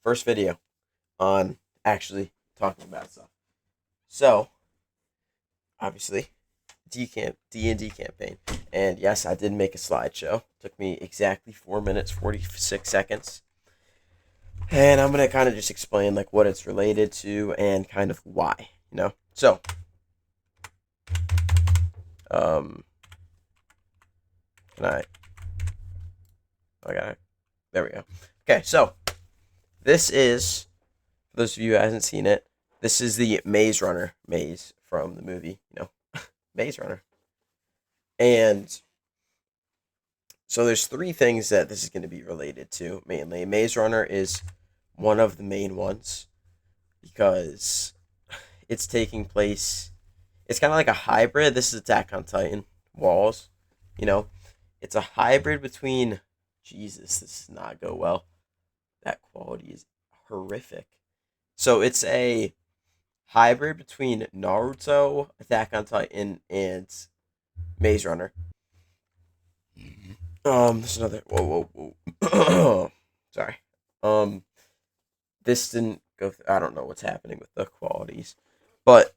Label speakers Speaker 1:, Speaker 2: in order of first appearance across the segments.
Speaker 1: First video on actually talking about stuff. So, obviously, D&D campaign. And yes, I did make a slideshow. Took me exactly 4 minutes 46 seconds. And I'm going to kind of just explain like what it's related to and kind of why. So, um can I got it. There we go. Okay, so this is, for those of you who hasn't seen it, this is the Maze Runner maze from the movie, Maze Runner. And so there's three things that this is going to be related to mainly. Maze Runner is one of the main ones because it's taking place. It's kind of like a hybrid. This is Attack on Titan Walls. You know, it's a hybrid between. Jesus, this does not go well. That quality is horrific. So it's a hybrid between Naruto, Attack on Titan, and Maze Runner. There's another. Whoa, whoa, whoa. Sorry. Um, this didn't go. I don't know what's happening with the qualities, but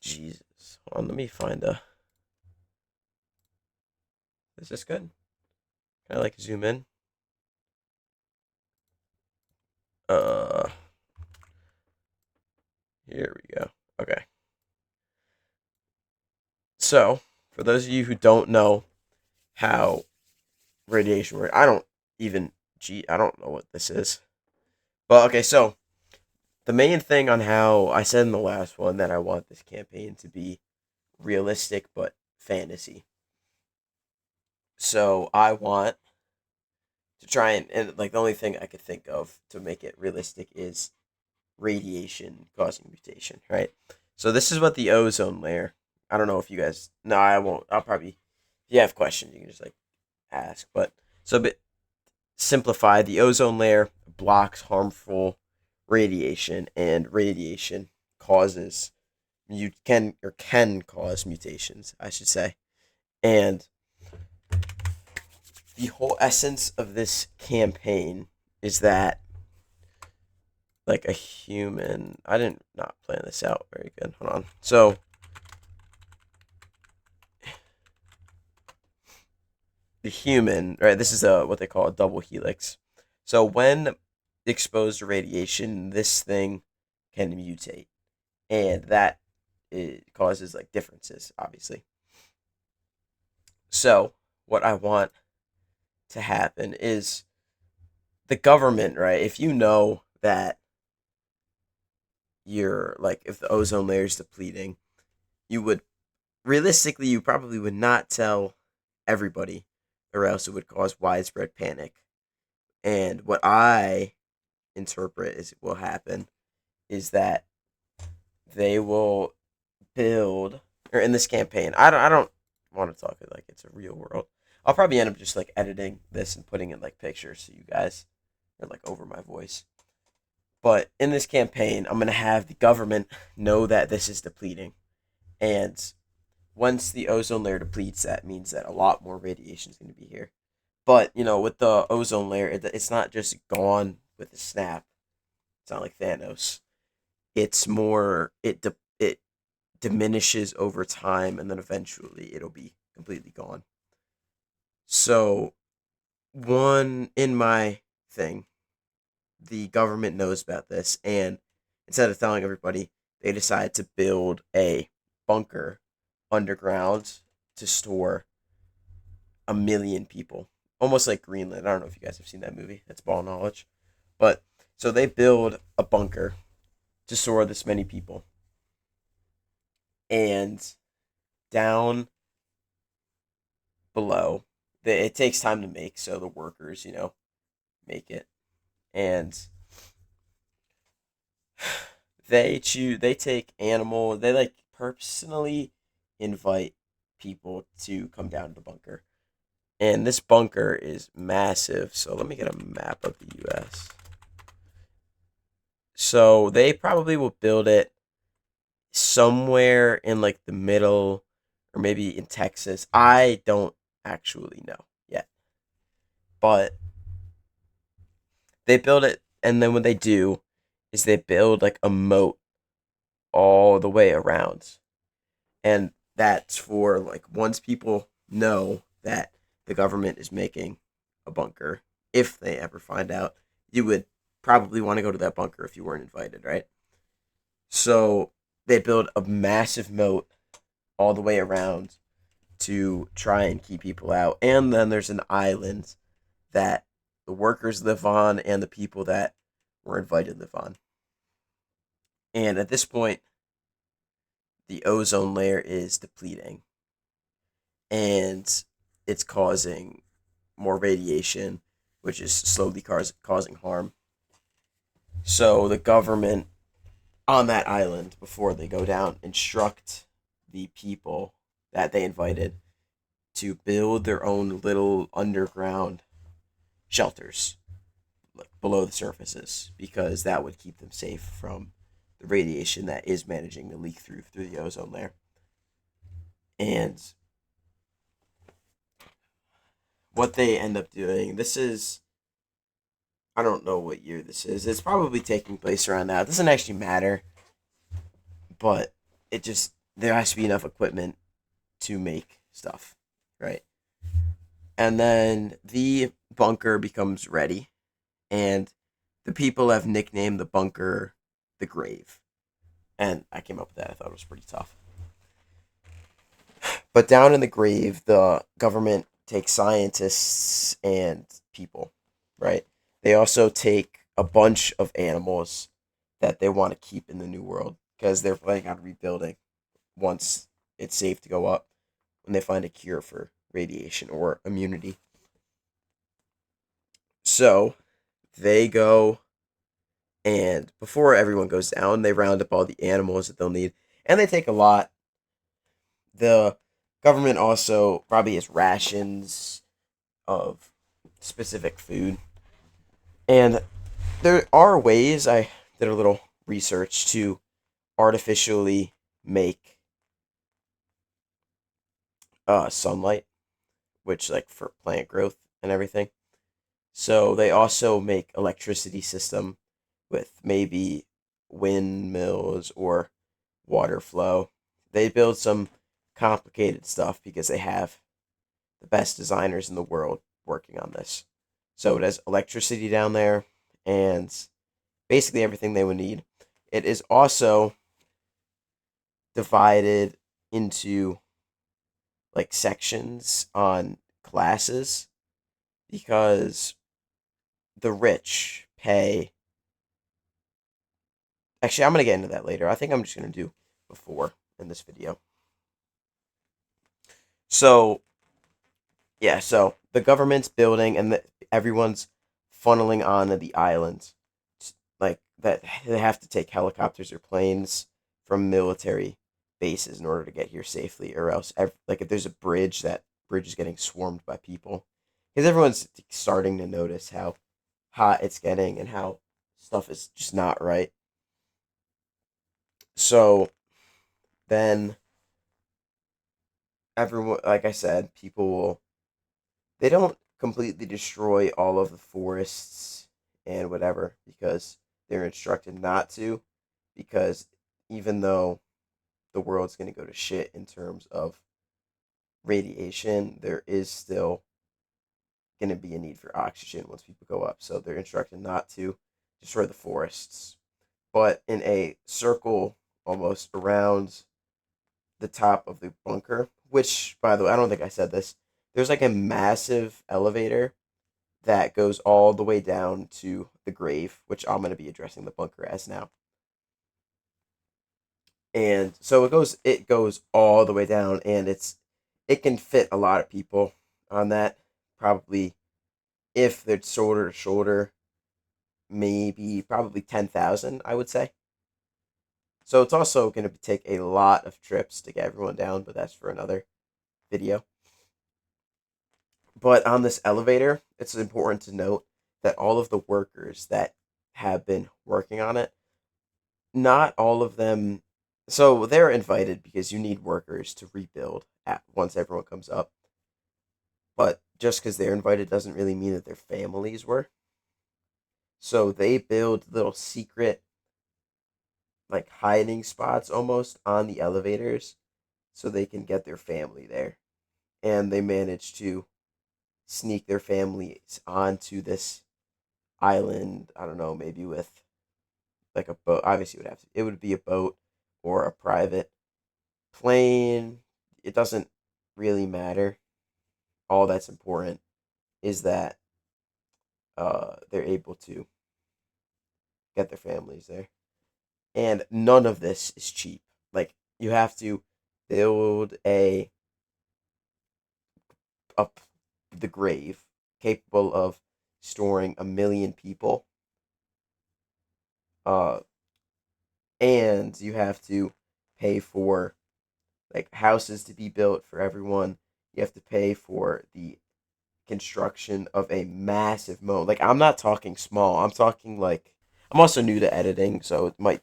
Speaker 1: Jesus. Hold on, let me find a. Is this good? Can I like zoom in? Uh, Here we go. Okay. So, for those of you who don't know how radiation works, I don't know what this is. But okay, so the main thing on how I said in the last one that I want this campaign to be realistic but fantasy. So I want to try and like the only thing I could think of to make it realistic is radiation causing mutation, right? So this is what the ozone layer. I don't know if you guys. No, I won't. I'll probably. If you have questions, you can just like ask. But so, but simplify, the ozone layer blocks harmful radiation, and radiation causes can cause mutations, I should say. And the whole essence of this campaign is that like a human. I didn't not plan this out very good. Hold on. So the human, right? This is what they call a double helix. So when exposed to radiation, this thing can mutate, and that it causes like differences, obviously. So what I want to happen is the government, right? If you know that you're like if the ozone layer is depleting, you would realistically you probably would not tell everybody, or else it would cause widespread panic. And what I interpret is will happen is that they will build, or in this campaign, I don't want to talk it like it's a real world. I'll probably end up just like editing this and putting in like pictures so you guys are like over my voice. But in this campaign, I'm gonna have the government know that this is depleting, and once the ozone layer depletes, that means that a lot more radiation is gonna be here. But with the ozone layer, it's not just gone with a snap. It's not like Thanos. It's more it diminishes over time, and then eventually it'll be completely gone. So one in my thing, the government knows about this, and instead of telling everybody, they decide to build a bunker underground to store 1 million people, almost like Greenland. I don't know if you guys have seen that movie. That's ball knowledge, but so they build a bunker to store this many people, and down below, it takes time to make, so the workers, make it, and they take animal, they like personally invite people to come down to the bunker. And this bunker is massive. So let me get a map of the US. So they probably will build it somewhere in like the middle, or maybe in Texas. I don't actually know yet. But they build it And then what they do is they build like a moat all the way around. And that's for like once people know that the government is making a bunker, if they ever find out, you would probably want to go to that bunker if you weren't invited, right? So they build a massive moat all the way around to try and keep people out. And then there's an island that the workers live on and the people that were invited live on. And at this point, the ozone layer is depleting and it's causing more radiation, which is slowly causing harm. So the government on that island, before they go down, instruct the people that they invited to build their own little underground shelters, like below the surfaces, because that would keep them safe from the radiation that is managing to leak through the ozone layer. And what they end up doing, this is, I don't know what year this is. It's probably taking place around now. It doesn't actually matter, but it just, there has to be enough equipment to make stuff, right? And then the bunker becomes ready, and the people have nicknamed the bunker the grave. And I came up with that. I thought it was pretty tough. But down in the grave, the government takes scientists and people, right? They also take a bunch of animals that they want to keep in the new world because they're planning on rebuilding once it's safe to go up when they find a cure for radiation or immunity. So they go, and before everyone goes down, they round up all the animals that they'll need, and they take a lot. The government also probably has rations of specific food. And there are ways, I did a little research to artificially make sunlight, which like for plant growth and everything. So they also make electricity system with maybe windmills or water flow. They build some complicated stuff because they have the best designers in the world working on this. So it has electricity down there and basically everything they would need. It is also divided into like sections on classes because the rich pay. Actually, I'm going to get into that later. I think I'm just going to do before in this video. So, yeah, so the government's building and everyone's funneling onto the island. Like that, they have to take helicopters or planes from military bases in order to get here safely, or else, like if there's a bridge, that bridge is getting swarmed by people because everyone's starting to notice how hot it's getting and how stuff is just not right. So then everyone, like I said, people will, they don't completely destroy all of the forests and whatever because they're instructed not to, because even though the world's going to go to shit in terms of radiation, there is still going to be a need for oxygen once people go up. So they're instructed not to destroy the forests, but in a circle almost around the top of the bunker, which, by the way, I don't think I said this. There's like a massive elevator that goes all the way down to the grave, which I'm going to be addressing the bunker as now. And so it goes all the way down, and it can fit a lot of people on that. Probably if they're shoulder to shoulder, maybe probably 10,000, I would say. So it's also going to take a lot of trips to get everyone down, but that's for another video. But on this elevator, it's important to note that all of the workers that have been working on it, not all of them, so they're invited because you need workers to rebuild at once everyone comes up. But just because they're invited doesn't really mean that their families were. So they build little secret, like, hiding spots almost on the elevators so they can get their family there. And they manage to sneak their families onto this island. I don't know, maybe with like a boat. Obviously, it would be a boat or a private plane. It doesn't really matter. All that's important is that they're able to get their families there. And none of this is cheap. Like, you have to build up the grave capable of storing 1 million people. Uh, and you have to pay for, like, houses to be built for everyone. You have to pay for the construction of a massive moat. Like, I'm not talking small. I'm talking like, I'm also new to editing, so it might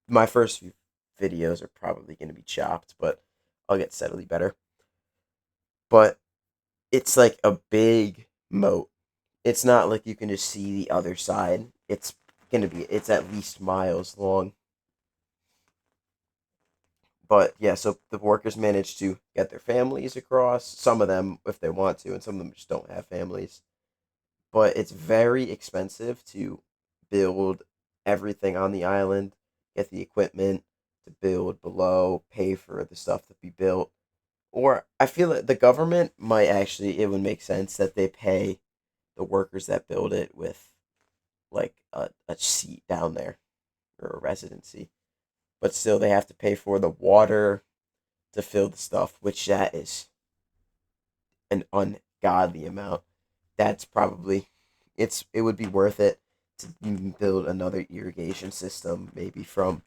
Speaker 1: my first few videos are probably going to be chopped, but I'll get steadily better. But it's like a big moat. It's not like you can just see the other side. It's at least miles long. But yeah, so the workers manage to get their families across. Some of them, if they want to, and some of them just don't have families. But it's very expensive to build everything on the island, get the equipment to build below, pay for the stuff to be built. Or I feel like the government might actually, it would make sense that they pay the workers that build it with like a seat down there or a residency. But still, they have to pay for the water to fill the stuff, which that is an ungodly amount. That's probably it would be worth it to even build another irrigation system, maybe from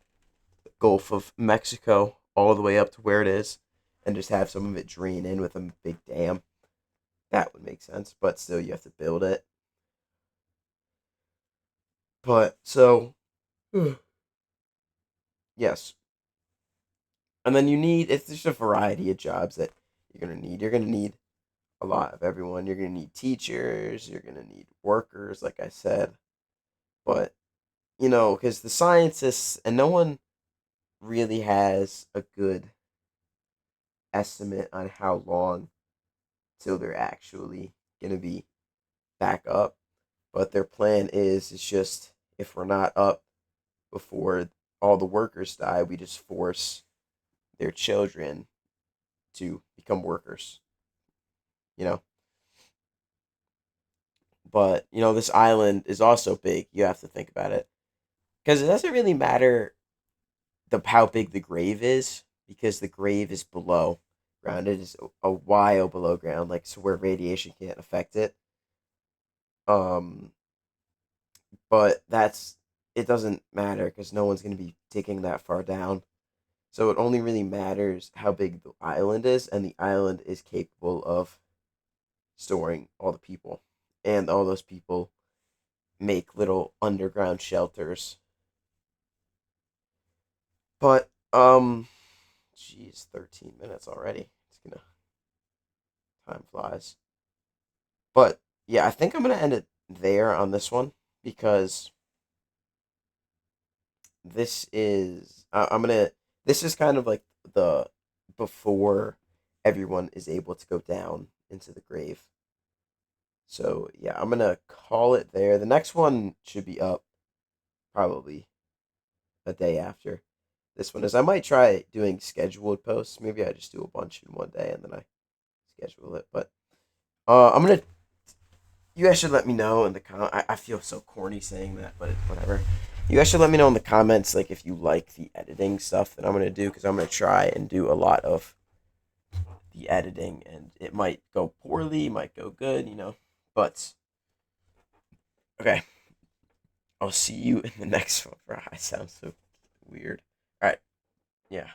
Speaker 1: the Gulf of Mexico all the way up to where it is, and just have some of it drain in with a big dam. That would make sense, but still, you have to build it. But so, yes, and then it's just a variety of jobs that you're gonna need. You're gonna need a lot of everyone. You're gonna need teachers. You're gonna need workers, like I said. But because the scientists and no one really has a good estimate on how long till they're actually gonna be back up. But their plan is just, if we're not up before all the workers die, we just force their children to become workers. You know, but this island is also big. You have to think about it because it doesn't really matter how big the grave is, because the grave is below ground. It is a while below ground, like, so where radiation can't affect it. Um, but it doesn't matter because no one's gonna be digging that far down. So it only really matters how big the island is, and the island is capable of storing all the people, and all those people make little underground shelters. But geez, 13 minutes already. It's gonna Time flies. But yeah, I think I'm gonna end it there on this one because I'm gonna this is kind of like the before everyone is able to go down into the grave. So yeah, I'm gonna call it there. The next one should be up probably a day after this one is. I might try doing scheduled posts. Maybe I just do a bunch in one day and then I schedule it. But I'm gonna you guys should let me know in the I feel so corny saying that, but whatever. You guys should let me know in the comments, like, if you like the editing stuff that I'm gonna do, because I'm gonna try and do a lot of the editing, and it might go poorly, might go good. But okay, I'll see you in the next one. I sound so weird. All right, yeah.